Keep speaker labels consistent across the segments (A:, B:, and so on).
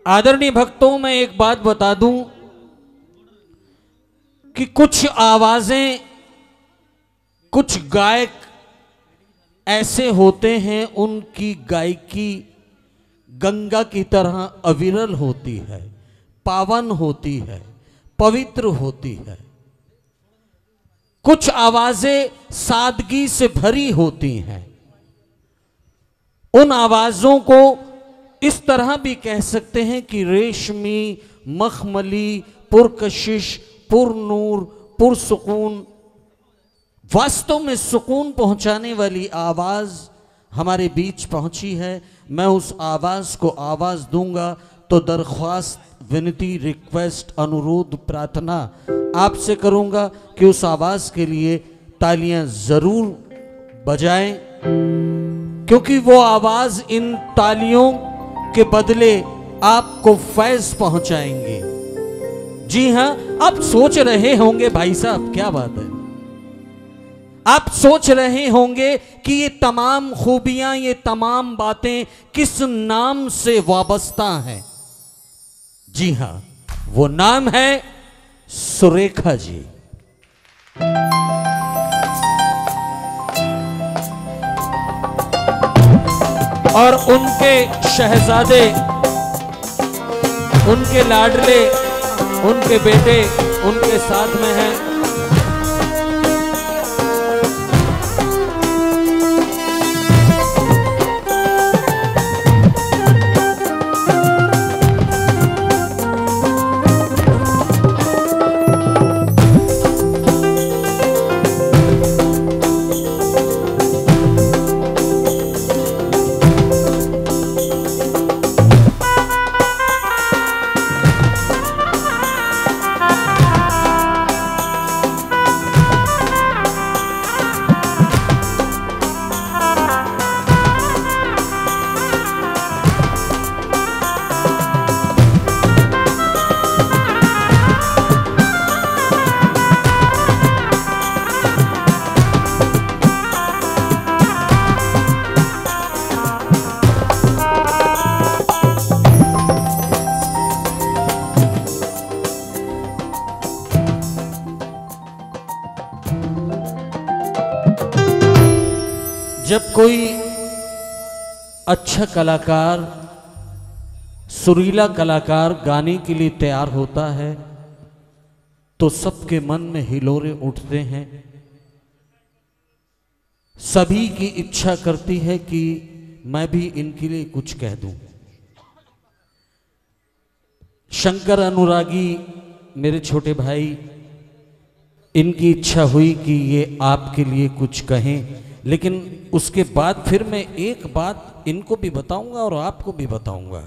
A: आदरणीय भक्तों, मैं एक बात बता दूं कि कुछ आवाजें, कुछ गायक ऐसे होते हैं उनकी गायकी गंगा की तरह अविरल होती है, पावन होती है, पवित्र होती है। कुछ आवाजें सादगी से भरी होती हैं। उन आवाजों को इस तरह भी कह सकते हैं कि रेशमी, मखमली, पुरकशिश, पुरनूर, पुरसुकून, वास्तव में सुकून पहुंचाने वाली आवाज हमारे बीच पहुंची है। मैं उस आवाज को आवाज दूंगा तो दरख्वास्त, विनती, रिक्वेस्ट, अनुरोध, प्रार्थना आपसे करूंगा कि उस आवाज के लिए तालियां जरूर बजाएं, क्योंकि वो आवाज इन तालियों के बदले आपको फैज पहुंचाएंगे। जी हां, आप सोच रहे होंगे भाई साहब क्या बात है, आप सोच रहे होंगे कि ये तमाम खूबियां, ये तमाम बातें किस नाम से वाबस्ता हैं। जी हां, वो नाम है सुरेखा जी। और उनके शहजादे, उनके लाडले, उनके बेटे उनके साथ में हैं। जब कोई अच्छा कलाकार, सुरीला कलाकार गाने के लिए तैयार होता है तो सबके मन में हिलोरे उठते हैं। सभी की इच्छा करती है कि मैं भी इनके लिए कुछ कह दूं। शंकर अनुरागी मेरे छोटे भाई, इनकी इच्छा हुई कि ये आपके लिए कुछ कहें, लेकिन उसके बाद फिर मैं एक बात इनको भी बताऊंगा और आपको भी बताऊंगा।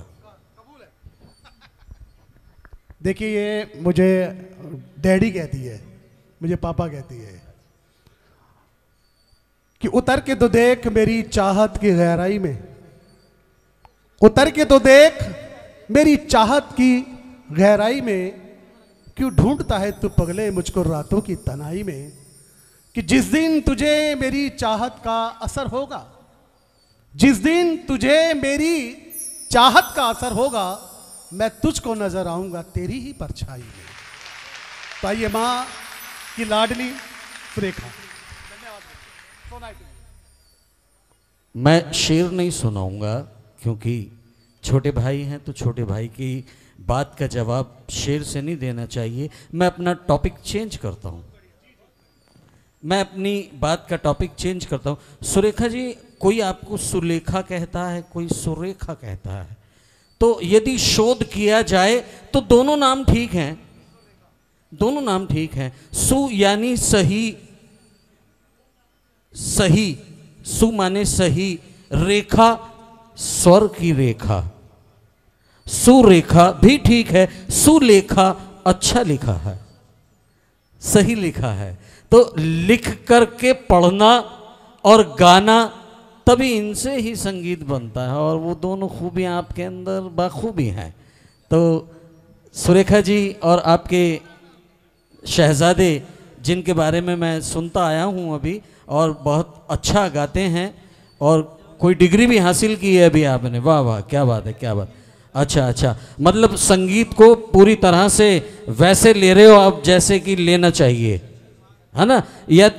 B: देखिए, ये मुझे डैडी कहती है, मुझे पापा कहती है कि उतर के तो देख मेरी चाहत की गहराई में, उतर के तो देख मेरी चाहत की गहराई में, क्यों ढूंढता है तू पगले मुझको रातों की तनाई में। कि जिस दिन तुझे मेरी चाहत का असर होगा, जिस दिन तुझे मेरी चाहत का असर होगा, मैं तुझको नजर आऊंगा तेरी ही परछाई में। तो आइए मां की लाडली सुरेखा।
A: मैं शेर नहीं सुनाऊंगा क्योंकि छोटे भाई हैं, तो छोटे भाई की बात का जवाब शेर से नहीं देना चाहिए। मैं अपना टॉपिक चेंज करता हूं, मैं अपनी बात का टॉपिक चेंज करता हूं। सुरेखा जी, कोई आपको सुलेखा कहता है, कोई सुरेखा कहता है, तो यदि शोध किया जाए तो दोनों नाम ठीक हैं, दोनों नाम ठीक हैं। सु यानी सही, सही, सु माने सही, रेखा स्वर की रेखा, सुरेखा भी ठीक है, सुलेखा अच्छा लिखा है, सही लिखा है। तो लिख करके पढ़ना और गाना, तभी इनसे ही संगीत बनता है, और वो दोनों खूबियां आपके अंदर बाखूबी हैं। तो सुरेखा जी और आपके शहजादे, जिनके बारे में मैं सुनता आया हूं अभी, और बहुत अच्छा गाते हैं, और कोई डिग्री भी हासिल की है अभी आपने। वाह वाह, क्या बात है, क्या बात। अच्छा अच्छा, मतलब संगीत को पूरी तरह से वैसे ले रहे हो आप जैसे कि लेना चाहिए, है ना? या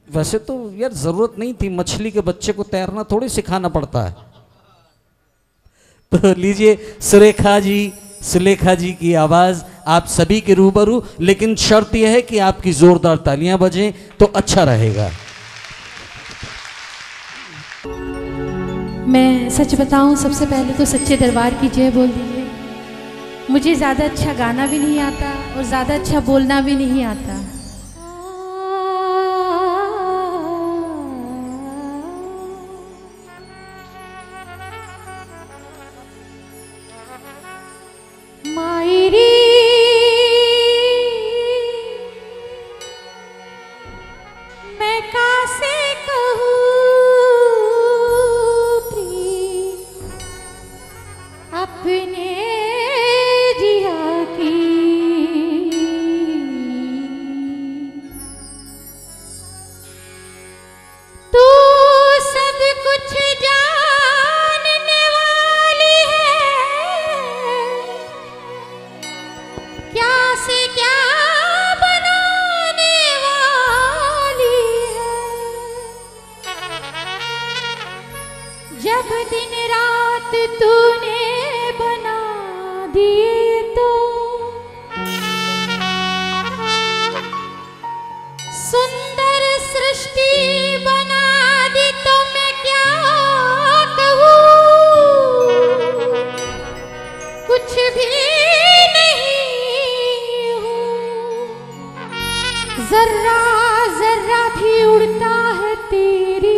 A: वैसे तो यार जरूरत नहीं थी, मछली के बच्चे को तैरना थोड़ी सिखाना पड़ता है। तो लीजिए सुलेखा जी की आवाज आप सभी के रूबरू, लेकिन शर्त यह है कि आपकी जोरदार तालियां बजें तो अच्छा रहेगा।
C: मैं सच बताऊं, सबसे पहले तो सच्चे दरबार की जय बोल दीजिए। मुझे ज़्यादा अच्छा गाना भी नहीं आता और ज़्यादा अच्छा बोलना भी नहीं आता। मायरी मैं कासे अपने जिया की, तू सब कुछ जानने वाली है, क्या से क्या बनाने वाली है। जब दिन रात तूने बना दिए तो सुंदर सृष्टि बना दी, तो मैं क्या कहूँ, कुछ भी नहीं हूँ। जर्रा जर्रा भी उड़ता है तेरी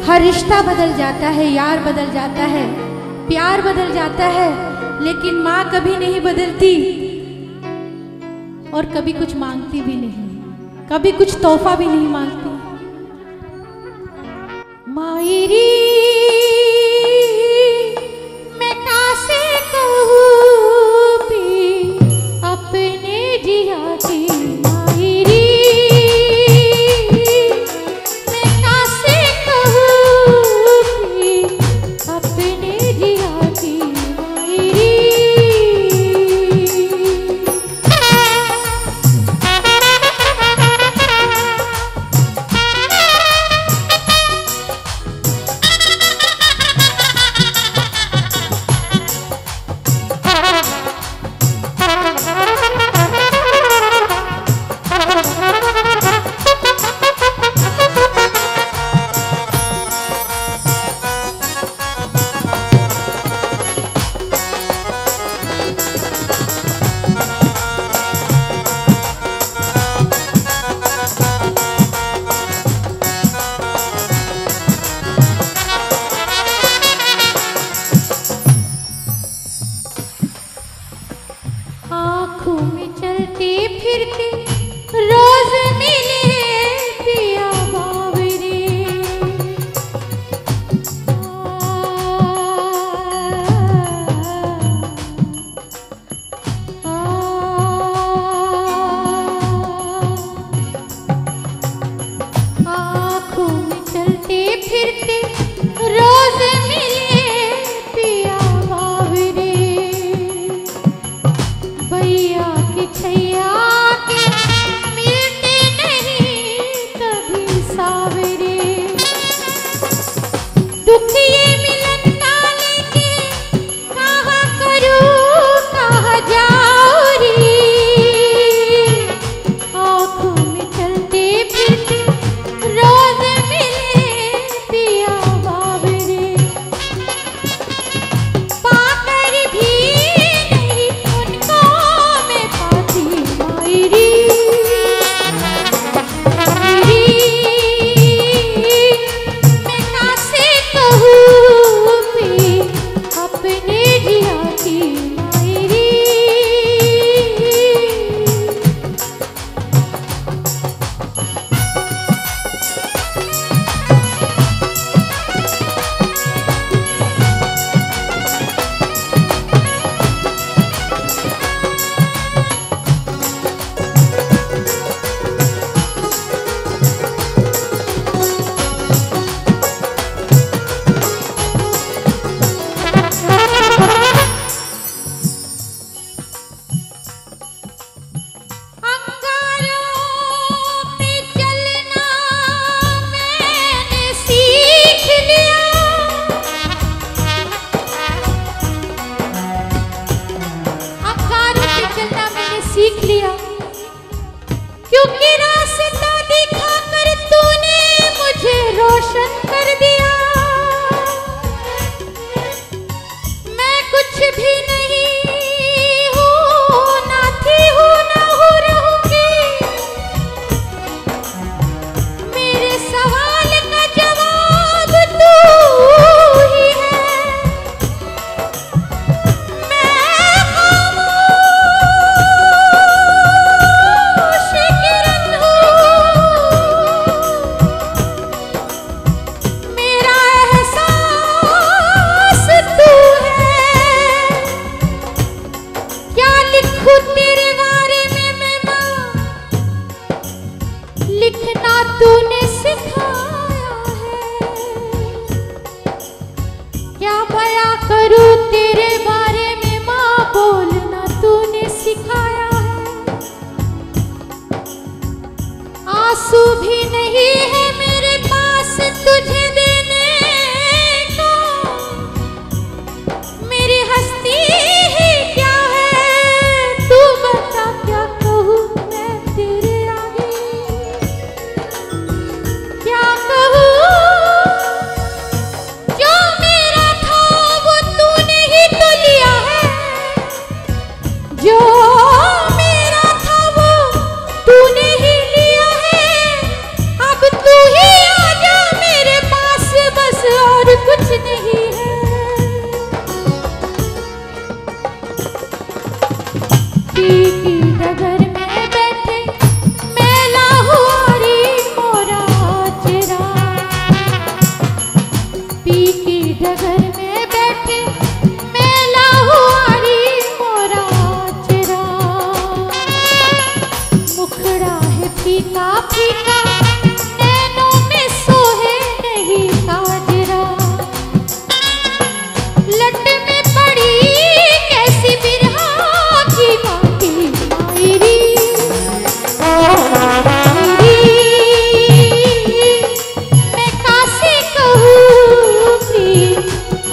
C: हर रिश्ता बदल जाता है, यार बदल जाता है, प्यार बदल जाता है, लेकिन माँ कभी नहीं बदलती और कभी कुछ मांगती भी नहीं, कभी कुछ तोहफा भी नहीं मांगती। मायरी मैं कासे कहूँ भी अपने जिया की, मायरी मैं कासे कहूँ भी अपने जिया की, मायरी। लिखना तूने सिखाया है, क्या बयां करूं तेरे बारे में माँ, बोलना तूने सिखाया है। आंसू भी नहीं है मेरे पास तुझे देने को, मेरी हस्ती ही क्या है तू बता, क्या कहूँ मैं तेरे आगे, क्या कहूँ। जो मेरा था वो तूने ही तो लिया है, जो मेरा था वो तूने ही लिया है। अब तू ही आजा मेरे पास बस, और कुछ नहीं है। पी की डगर में बैठे मेला हुआरी मोरा चेरा, पी की डगर में बैठे मेला हुआरी मोरा चेरा। मुखड़ा है फीका फीका, नैनों में सोहे नहीं काजरा। लट में पड़ी कैसी बिरहा की बाती मायरी, मैं कासे कहूँ प्रीत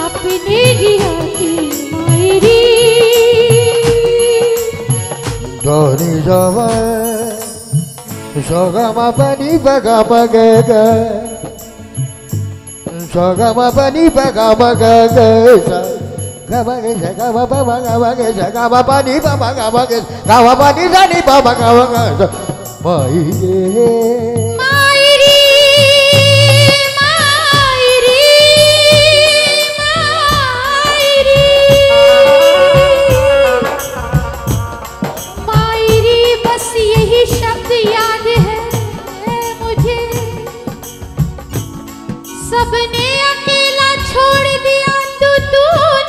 C: अपने जिया की मायरी।
D: Doni Java Sogama Pani Bagama Gaga Sogama Pani Bagama Gaga Gama Gama Baba Gama Gama Pani Baba Gama Gama Pani Zani Baba Gama Mai
C: मायरी मायरी मायरी मायरी, बस यही शब्द याद है मुझे। सबने अकेला छोड़ दिया तू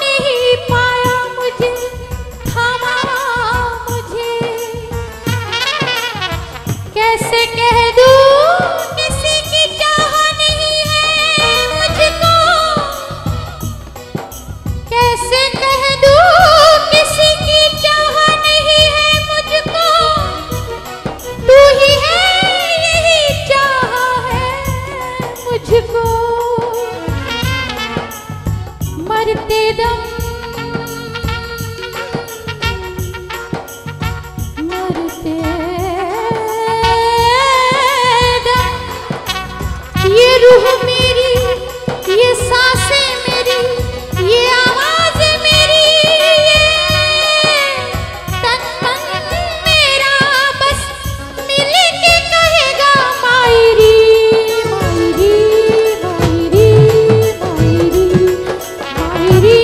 C: नहीं पाया मुझे, थामा मुझे। कैसे कह दूं किसी की चाह नहीं है मुझको, कैसे कह दूं किसी की चाह नहीं है मुझको। तू ही है यही चाह है मुझको, मरते दम मरते दम, ये रूह मेरी, ये सांसें मेरी, ये आवाज मेरी, ये तन मन मेरा बस मिल के कहेगा मायरी मायरी मायरी मायरी मायरी।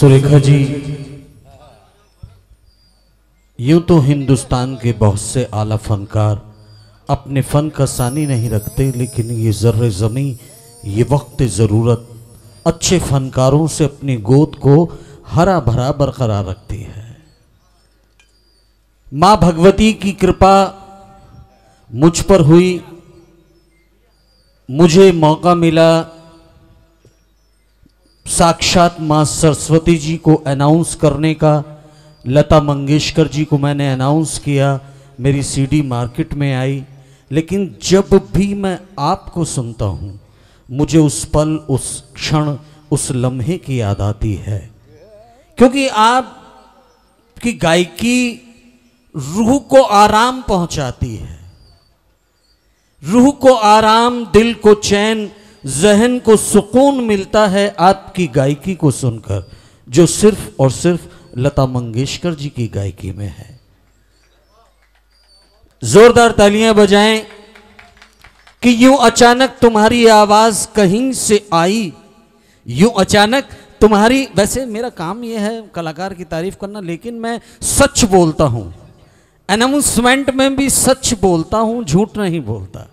A: सुरेखा जी, यूं तो हिंदुस्तान के बहुत से आला फनकार अपने फन का सानी नहीं रखते, लेकिन ये ज़र्रे ज़मीं, ये वक्त ज़रूरत अच्छे फनकारों से अपनी गोद को हरा भरा बरकरार रखती है। माँ भगवती की कृपा मुझ पर हुई, मुझे मौका मिला साक्षात माँ सरस्वती जी को अनाउंस करने का। लता मंगेशकर जी को मैंने अनाउंस किया, मेरी सीडी मार्केट में आई, लेकिन जब भी मैं आपको सुनता हूँ मुझे उस पल, उस क्षण, उस लम्हे की याद आती है, क्योंकि आपकी गायकी रूह को आराम पहुंचाती है, रूह को आराम, दिल को चैन, जहन को सुकून मिलता है आपकी गायकी को सुनकर, जो सिर्फ और सिर्फ लता मंगेशकर जी की गायकी में है। जोरदार तालियां बजाएं कि यूं अचानक तुम्हारी आवाज कहीं से आई, यूं अचानक तुम्हारी। वैसे मेरा काम यह है कलाकार की तारीफ करना, लेकिन मैं सच बोलता हूं, अनाउंसमेंट में भी सच बोलता हूं, झूठ नहीं बोलता।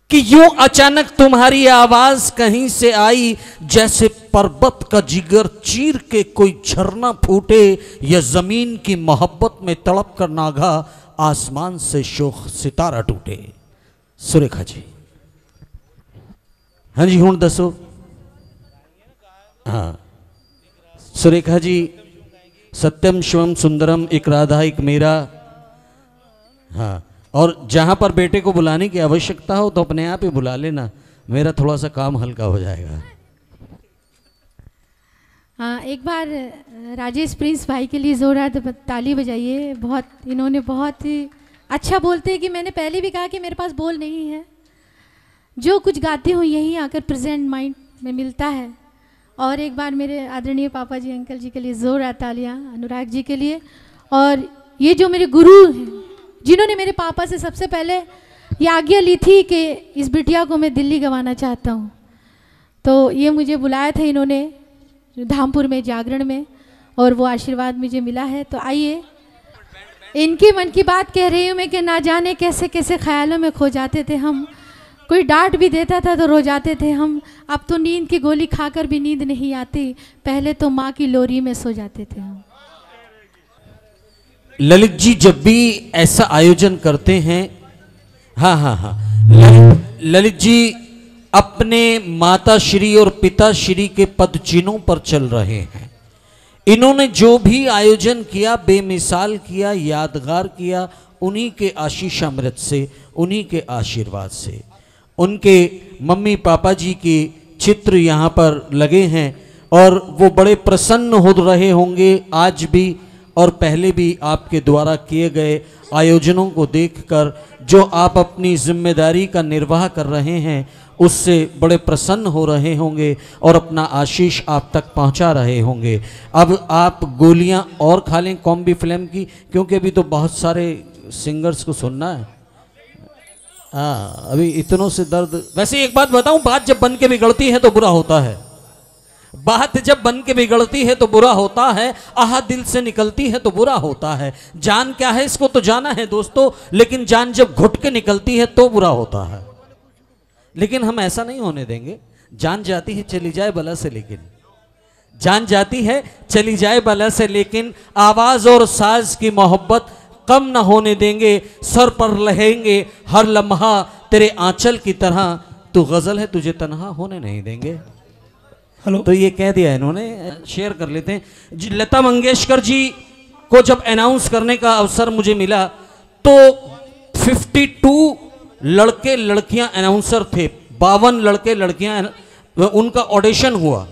A: कि यूं अचानक तुम्हारी आवाज कहीं से आई, जैसे पर्वत का जिगर चीर के कोई झरना फूटे, या जमीन की मोहब्बत में तड़प कर नागा आसमान से शोख सितारा टूटे। सुरेखा जी, हाँ जी हूं दसो। हाँ सुरेखा जी, सत्यम शिवम सुंदरम, एक राधा एक मेरा। हाँ, और जहां पर बेटे को बुलाने की आवश्यकता हो तो अपने आप ही बुला लेना, मेरा थोड़ा सा काम हल्का हो जाएगा।
C: हाँ, एक बार राजेश प्रिंस भाई के लिए जोरदार ताली बजाइए। बहुत इन्होंने बहुत ही अच्छा बोलते हैं कि मैंने पहले भी कहा कि मेरे पास बोल नहीं है, जो कुछ गाती हूँ यही आकर प्रेजेंट माइंड में मिलता है। और एक बार मेरे आदरणीय पापा जी अंकल जी के लिए जोरदार तालियां, अनुराग जी के लिए। और ये जो मेरे गुरु हैं, जिन्होंने मेरे पापा से सबसे पहले ये आज्ञा ली थी कि इस बिटिया को मैं दिल्ली गंवाना चाहता हूँ, तो ये मुझे बुलाया था इन्होंने धामपुर में जागरण में, और वो आशीर्वाद मुझे मिला है। तो आइए, इनकी मन की बात कह रही हूँ मैं कि ना जाने कैसे कैसे ख्यालों में खो जाते थे हम, कोई डांट भी देता था तो रो जाते थे हम। अब तो नींद की गोली खाकर भी नींद नहीं आती, पहले तो माँ की लोरी में सो जाते थे हम।
A: ललित जी जब भी ऐसा आयोजन करते हैं, हाँ हाँ हाँ, ललित जी अपने माता श्री और पिता श्री के पद चिन्हों पर चल रहे हैं। इन्होंने जो भी आयोजन किया बेमिसाल किया, यादगार किया, उन्हीं के आशीषामृत से, उन्हीं के आशीर्वाद से। उनके मम्मी पापा जी के चित्र यहाँ पर लगे हैं और वो बड़े प्रसन्न हो रहे होंगे आज भी और पहले भी आपके द्वारा किए गए आयोजनों को देखकर। जो आप अपनी जिम्मेदारी का निर्वाह कर रहे हैं उससे बड़े प्रसन्न हो रहे होंगे और अपना आशीष आप तक पहुंचा रहे होंगे। अब आप गोलियां और खा लें कॉम्बी फिल्म की, क्योंकि अभी तो बहुत सारे सिंगर्स को सुनना है। हाँ, अभी इतनों से दर्द। वैसे एक बात बताऊं, बात जब बन के बिगड़ती है तो बुरा होता है। बात जब बन के बिगड़ती है तो बुरा होता है, आह दिल से निकलती है तो बुरा होता है। जान क्या है इसको तो जाना है दोस्तों, लेकिन जान जब घुट के निकलती है तो बुरा होता है। लेकिन हम ऐसा नहीं होने देंगे। जान जाती है चली जाए बला से, लेकिन जान जाती है चली जाए बला से, लेकिन आवाज और साज की मोहब्बत कम न होने देंगे। सर पर लहेंगे हर लम्हा तेरे आंचल की तरह, तू गजल है तुझे तन्हा होने नहीं देंगे।
B: हेलो,
A: तो ये कह दिया इन्होंने, शेयर कर लेते हैं। लता मंगेशकर जी को जब अनाउंस करने का अवसर मुझे मिला तो 52 लड़के लड़कियां अनाउंसर थे, 52 लड़के लड़कियां, उनका ऑडिशन हुआ।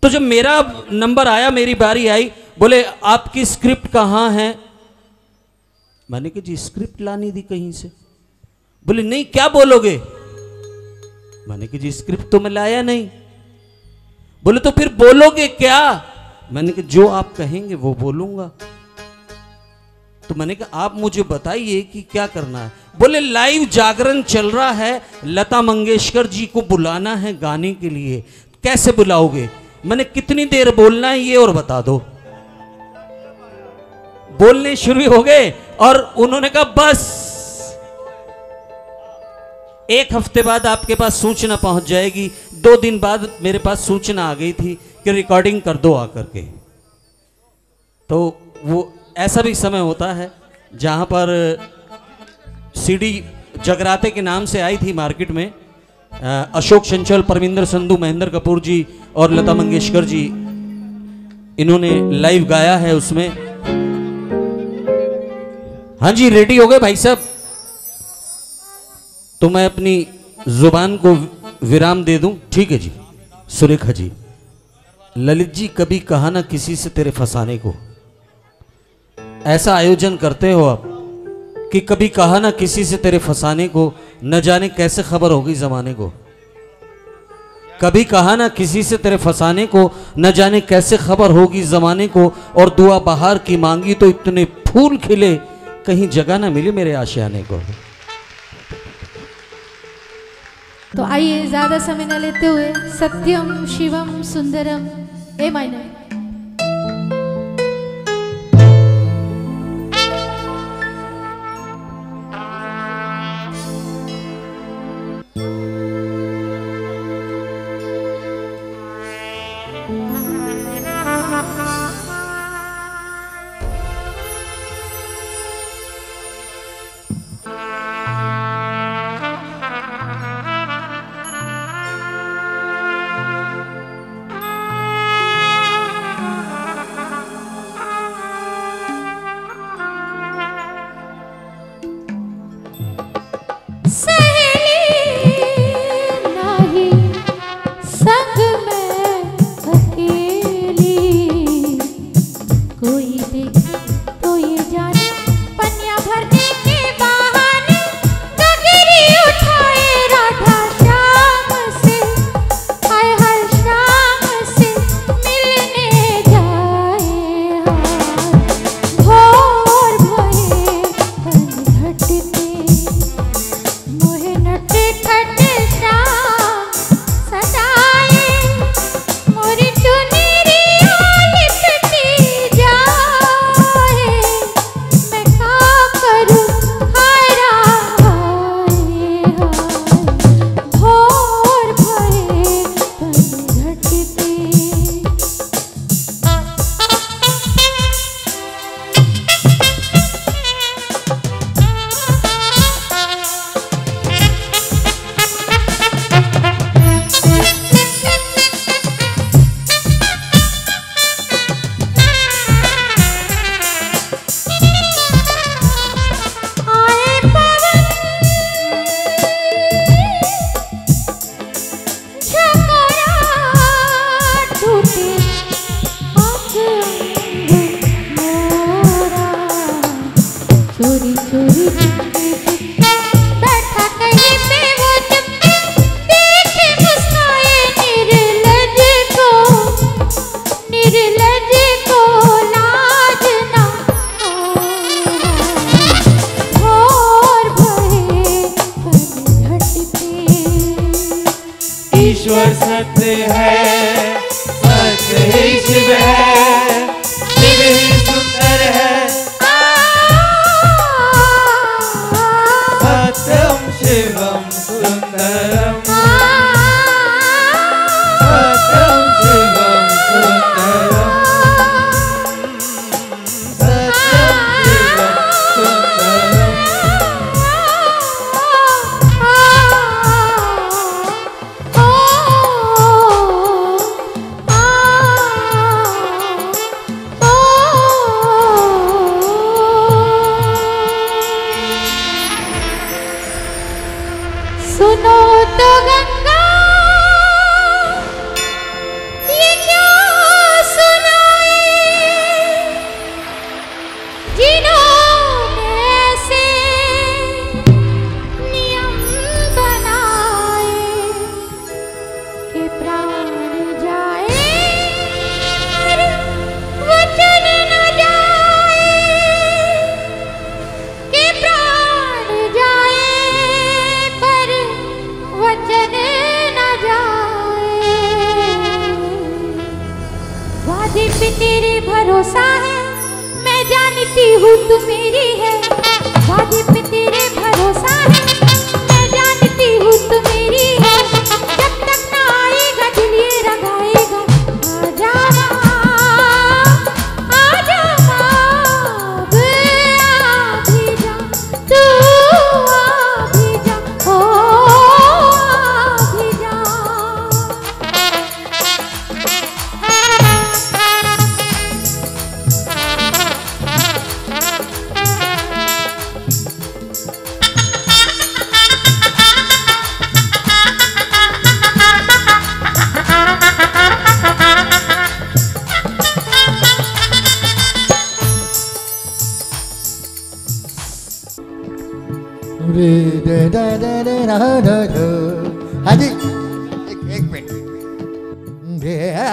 A: तो जब मेरा नंबर आया, मेरी बारी आई, बोले आपकी स्क्रिप्ट कहाँ है? मैंने कहा जी स्क्रिप्ट लानी थी कहीं से। बोले नहीं क्या बोलोगे? मैंने कहा जी स्क्रिप्ट तो मैं लाया नहीं। बोले तो फिर बोलोगे क्या? मैंने कहा जो आप कहेंगे वो बोलूंगा। तो मैंने कहा आप मुझे बताइए कि क्या करना है। बोले लाइव जागरण चल रहा है, लता मंगेशकर जी को बुलाना है गाने के लिए। कैसे बुलाओगे? मैंने कितनी देर बोलना है ये और बता दो। बोलने शुरू हो गए और उन्होंने कहा बस 1 हफ्ते बाद आपके पास सूचना पहुंच जाएगी। 2 दिन बाद मेरे पास सूचना आ गई थी कि रिकॉर्डिंग कर दो आकर के। तो वो ऐसा भी समय होता है जहां पर सीडी जगराते के नाम से आई थी मार्केट में। अशोक चंचल, परमिंदर संधू, महेंद्र कपूर जी और लता मंगेशकर जी, इन्होंने लाइव गाया है उसमें। हाँ जी रेडी हो गए भाई साहब? तो मैं अपनी जुबान को विराम दे दूं, ठीक है जी। सुरेखा जी, ललित जी कभी कहा ना किसी से तेरे फंसाने को। ऐसा आयोजन करते हो आप कि कभी कहा ना किसी से तेरे फंसाने को, न जाने कैसे खबर होगी जमाने को। कभी कहा ना किसी से तेरे फसाने को, न जाने कैसे खबर होगी जमाने को। और दुआ बहार की मांगी तो इतने फूल खिले, कहीं जगह ना मिली मेरे आशियाने को।
C: तो आइए ज्यादा समय न लेते हुए सत्यम शिवम सुंदरम ए माइनर।
E: ईश्वर सत्य है, सत्य ही शिव है, शिव ही सुंदर है। सत्यम शिवम सुंदरम, सत्यम शिवम सुंदरम, सत्यम शिवम सुंदरम।
C: सुनो तो गंगा ये क्या सुनाए, जिन्होंने ऐसे नियम बनाए कि प्राण जाए और वचन न जाए, कि प्राण जाए पर वचन न जाए। वादे पे तेरे भरोसा है, मैं जानती हूँ तू मेरी है। वादे पे तेरे भरोसा है, मैं जानती हूँ तू मेरी है। जब तक ना आएगा दिल ये रंगाएगा, आजा आजा अब आ भी जा, तू आ भी जा, ओ आ भी जा।
D: हाँ जी, एक मिनट। भैया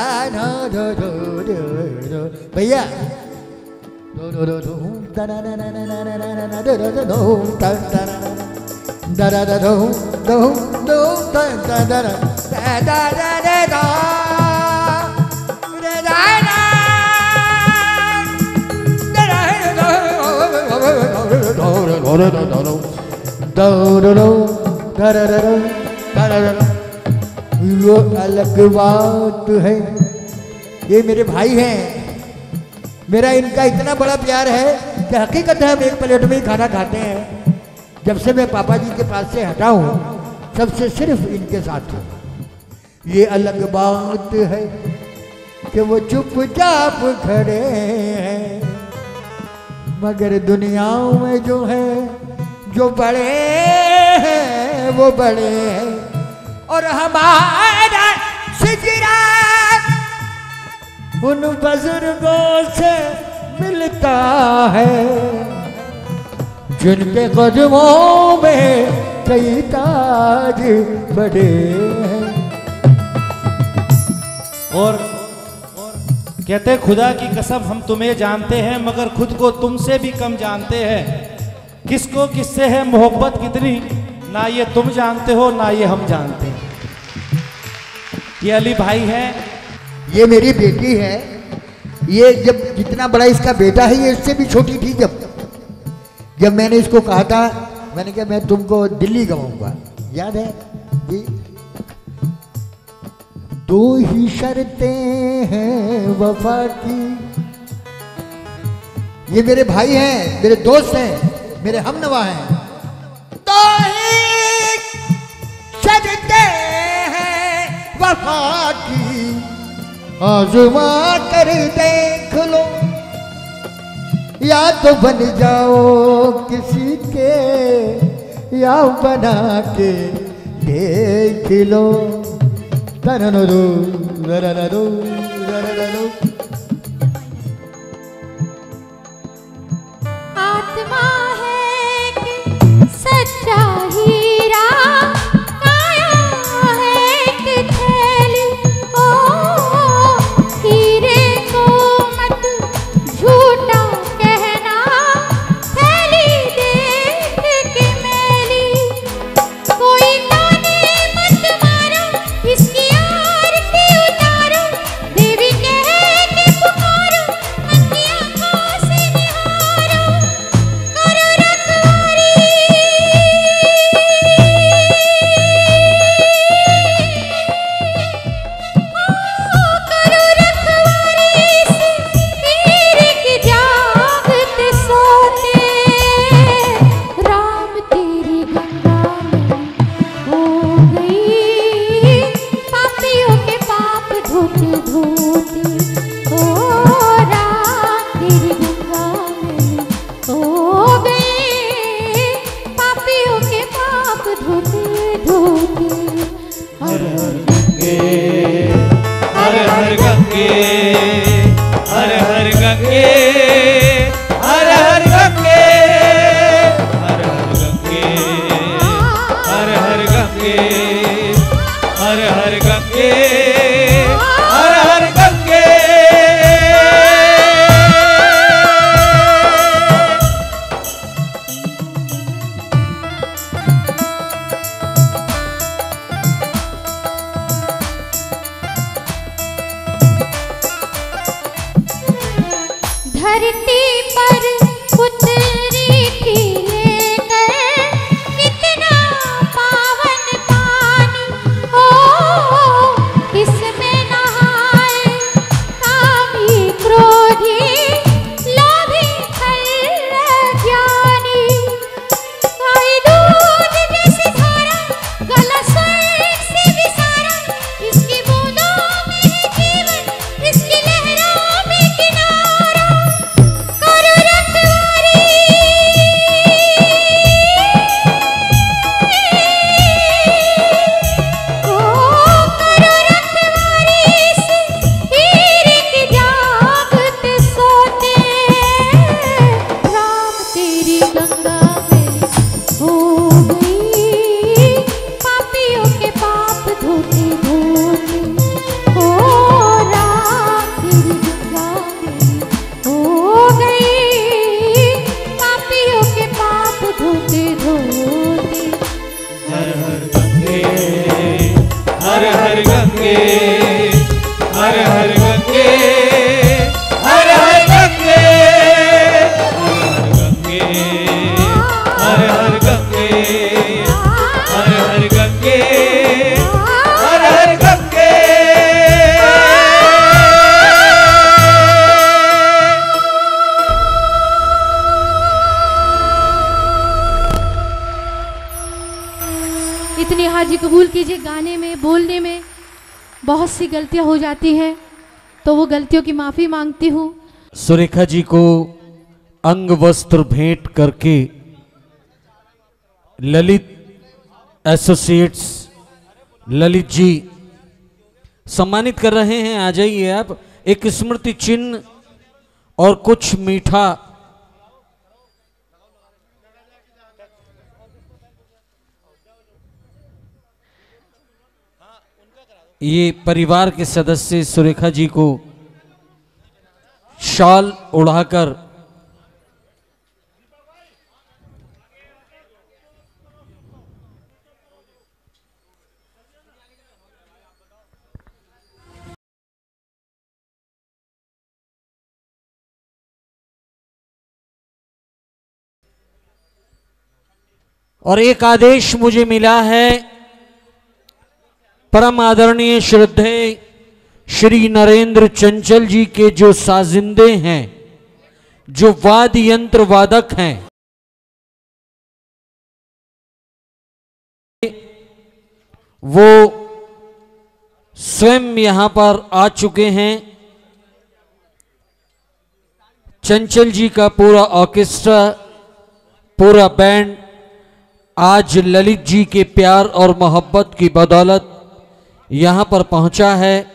D: वो अलग बात है। ये मेरे भाई हैं, मेरा इनका इतना बड़ा प्यार है कि हकीकत है हम एक प्लेट में ही खाना खाते हैं। जब से मैं पापा जी के पास से हटा हूँ सबसे सिर्फ इनके साथ हूँ। ये अलग बात है कि वो चुपचाप खड़े हैं, मगर दुनिया में जो है जो बड़े हैं वो बड़े हैं। और हमारा सिजरा उन बुजुर्गों से मिलता है जिनके कदमों में कई ताज बड़े हैं।
E: और कहते हैं खुदा की कसम हम तुम्हें जानते हैं मगर खुद को तुमसे भी कम जानते हैं। किसको किससे है मोहब्बत कितनी ना ये तुम जानते हो ना ये हम जानते हैं। ये अली भाई है,
D: ये मेरी बेटी है। ये जब जितना बड़ा इसका बेटा है ये इससे भी छोटी थी। जब मैंने इसको कहा था, मैंने कहा मैं तुमको दिल्ली गवाऊंगा, याद है जी। दो ही शर्तें हैं वफा की। ये मेरे भाई हैं, मेरे दोस्त हैं, मेरे हमनवा हैं। दो ही शर्तें हैं वफा की, आज़मा कर देख लो या तो बन जाओ किसी के या बना के देख लो।
C: आत्मा है कि सच्चा हीरा, काया है कि थैली। ओ हीरे को मत झूठा कहना, थैली देख के मैली। कोई ताने मत मारो, इसकी आरती उतारो, देवी कह के पुकारो, मन की आंखों से निहारो। करो रखवारी, करो रखवारी इस हीरे की जागते सोते। राम तेरी गंगा में हो गई, पापियों के पाप धोते धोते। ओ राम तेरी गंगा में हो गई, पापियों के पाप धोते धोते। हर
E: हर हर गंगे, हर हर गंगे, हर हर गंगे, हर हर गंगे, हर हर गंगे, हर हर गंगे, हर हर गंगे।
C: धरती पर उतरी थी लेकर कितना पावन पानी। हो इसमें नहाए कामी क्रोधी, लोभी खल ज्ञानी। कोई दूध जैसी धारा, गला स्वर्ग से भी सारा। इसकी बूंदों में है जीवन, इसकी लहरों में किनारा। करो रखवारी, गाने में, बोलने में बहुत सी गलतियां हो जाती हैं, तो वो गलतियों की माफ़ी मांगती हूँ।
A: सुरेखा जी को अंग वस्त्र भेंट करके ललित एसोसिएट्स ललित जी सम्मानित कर रहे हैं। आ जाइए आप। एक स्मृति चिन्ह और कुछ मीठा ये परिवार के सदस्य सुरेखा जी को शॉल उड़ाकर और एक आदेश मुझे मिला है परम आदरणीय श्रद्धेय श्री नरेंद्र चंचल जी के जो साजिंदे हैं, जो वाद्य यंत्र वादक हैं, वो स्वयं यहां पर आ चुके हैं। चंचल जी का पूरा ऑर्केस्ट्रा, पूरा बैंड आज ललित जी के प्यार और मोहब्बत की बदौलत यहां पर पहुंचा है।